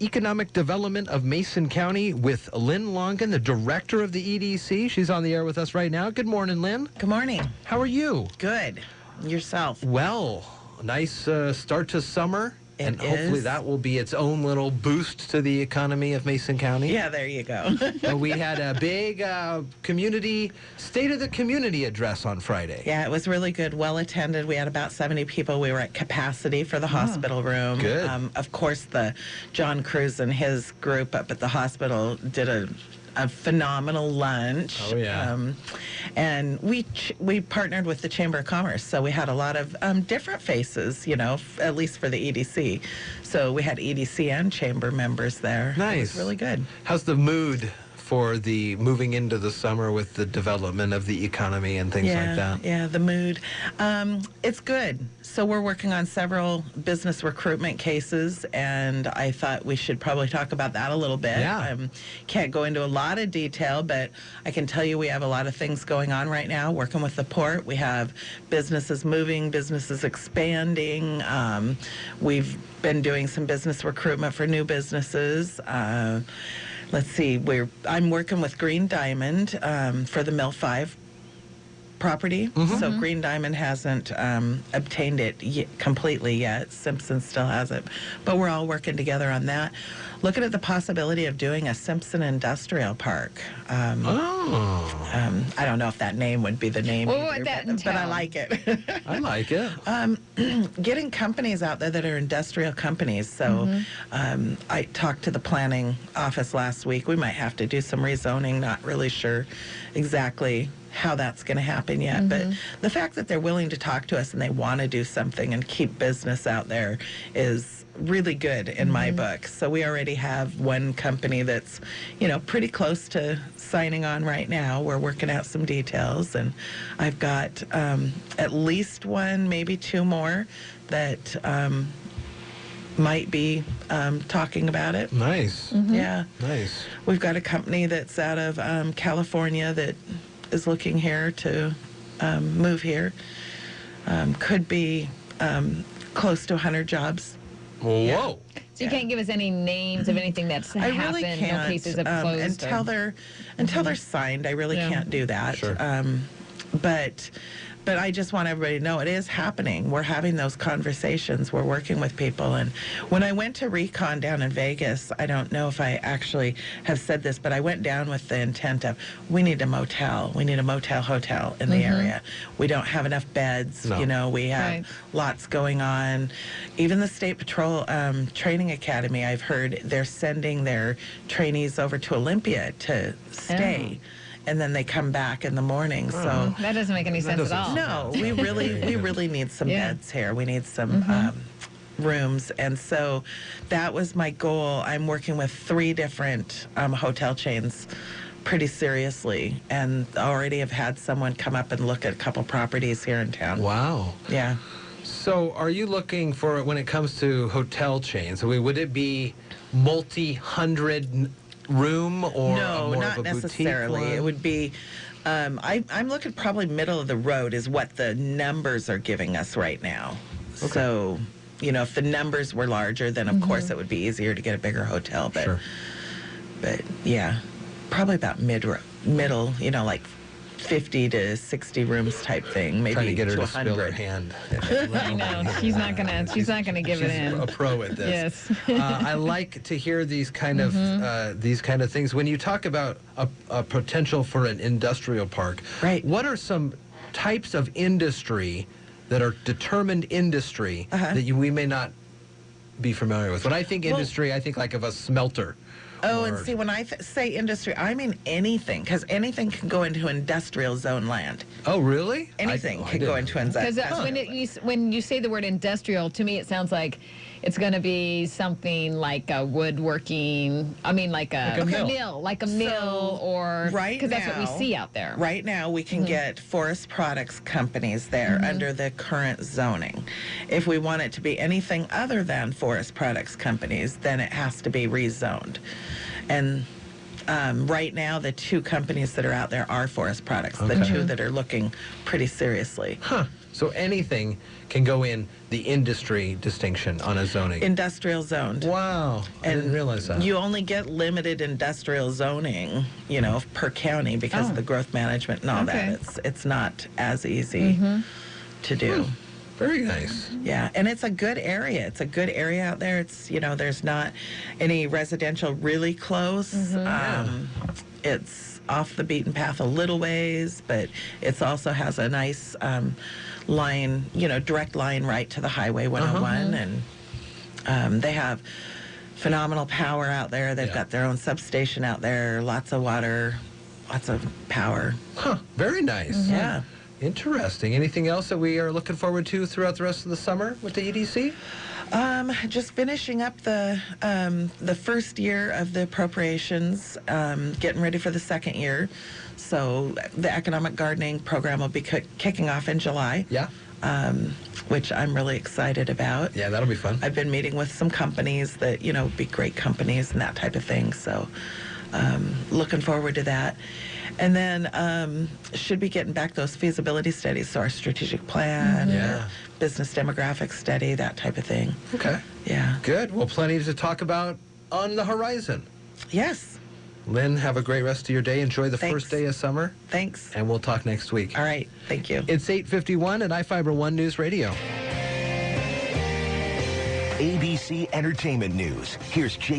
Economic Development of Mason County with Lynn Longan, the director of the EDC. She's on the air with us right now. Good morning, Lynn. Good morning. How are you? Good. Yourself? Well, nice start to summer. And hopefully that will be its own little boost to the economy of Mason County. Yeah, there you go. We had a big State of the Community address on Friday. Yeah, it was really good, well attended. We had about 70 people. We were at capacity for the hospital room. Good. Of course, the John Cruz and his group up at the hospital did a phenomenal lunch. Oh, yeah. And we partnered with the Chamber of Commerce, so we had a lot of different faces, you know, at least for the EDC. So we had EDC and Chamber members there. Nice. It was really good. How's the mood for the moving into the summer with the development of the economy and things like that? Yeah, the mood. It's good. So we're working on several business recruitment cases, and I thought we should probably talk about that a little bit. Yeah. Can't go into a lot of detail, but I can tell you we have a lot of things going on right now, working with the port. We have businesses moving, businesses expanding. We've been doing some business recruitment for new businesses. Let's see, I'm working with Green Diamond for the Mill 5 property. So Green Diamond hasn't obtained it completely yet. Simpson still has it. But we're all working together on that. Looking at the possibility of doing a Simpson Industrial Park. I don't know if that name would be the name either, but I like it. I like it. Getting companies out there that are industrial companies. So I talked to the planning office last week. We might have to do some rezoning, not really sure exactly how that's going to happen yet. But the fact that they're willing to talk to us and they want to do something and keep business out there is really good in my book. So we already have one company that's, you know, pretty close to signing on right now. We're working out some details, and I've got at least one, maybe two more that might be talking about it. Nice. Yeah. Nice. We've got a company that's out of California that is looking here to move here. Could be close to 100 jobs. Whoa. Yeah. So you can't give us any names of anything that's happened, I really can't, no cases have closed? Until they're signed, I really can't do that. Sure. But I just want everybody to know it is happening. We're having those conversations. We're working with people. And when I went to Recon down in Vegas, I don't know if I actually have said this, but I went down with the intent of, we need a motel. We need a motel hotel in the area. We don't have enough beds. No. You know, we have lots going on. Even the State Patrol Training Academy, I've heard they're sending their trainees over to Olympia to stay. And then they come back in the morning. So that doesn't make any sense at all. No, we really need some beds here. We need some rooms, and so that was my goal. I'm working with 3 different hotel chains pretty seriously, and already have had someone come up and look at a couple properties here in town. Wow. Yeah. So are you looking for, when it comes to hotel chains, would it be multi-hundred room or no, more not of a necessarily. boutique one? It would be. I'm looking probably middle of the road is what the numbers are giving us right now. Okay. So, you know, if the numbers were larger, then of course it would be easier to get a bigger hotel. But, but yeah, probably about middle. You know, like 50 to 60 rooms type thing, maybe Trying to get her to 100. spill her hand. I know. She's not gonna give it in. She's a pro at this. Yes. I like to hear these kind of things. When you talk about a potential for an industrial park, right? What are some types of industry that are determined industry that we may not be familiar with? When I think industry, I think like of a smelter. Oh, and see, when I say industry, I mean anything, because anything can go into industrial zone land. Oh, really? Anything can go into industrial. Because when you say the word industrial, to me it sounds like it's going to be something like a woodworking. I mean, like a mill, or because that's what we see out there. Right now, we can get forest products companies there under the current zoning. If we want it to be anything other than forest products companies, then it has to be rezoned. And right now, the 2 companies that are out there are forest products. The 2 that are looking pretty seriously. Huh. So anything can go in the industry distinction on a zoning. Industrial zoned. Wow, I didn't realize that. You only get limited industrial zoning, per county because of the growth management and all that. It's not as easy to do. Very nice. Yeah, and it's a good area. It's a good area out there. It's, there's not any residential really close. It's off the beaten path a little ways, but it also has a nice line, direct line right to the Highway 101. And they have phenomenal power out there. They've got their own substation out there, lots of water, lots of power. Huh, very nice. Yeah. Interesting. Anything else that we are looking forward to throughout the rest of the summer with the EDC? Just finishing up the first year of the appropriations, getting ready for the second year. So the economic gardening program will be kicking off in July. Yeah. Which I'm really excited about. Yeah, that'll be fun. I've been meeting with some companies that, be great companies and that type of thing. So looking forward to that. And then should be getting back those feasibility studies, so our strategic plan, business demographic study, that type of thing. Okay. Yeah. Good. Well, plenty to talk about on the horizon. Yes. Lynn, have a great rest of your day. Enjoy the first day of summer. Thanks. And we'll talk next week. All right. Thank you. It's 8:51 at iFiber One News Radio. ABC Entertainment News. Here's Jake.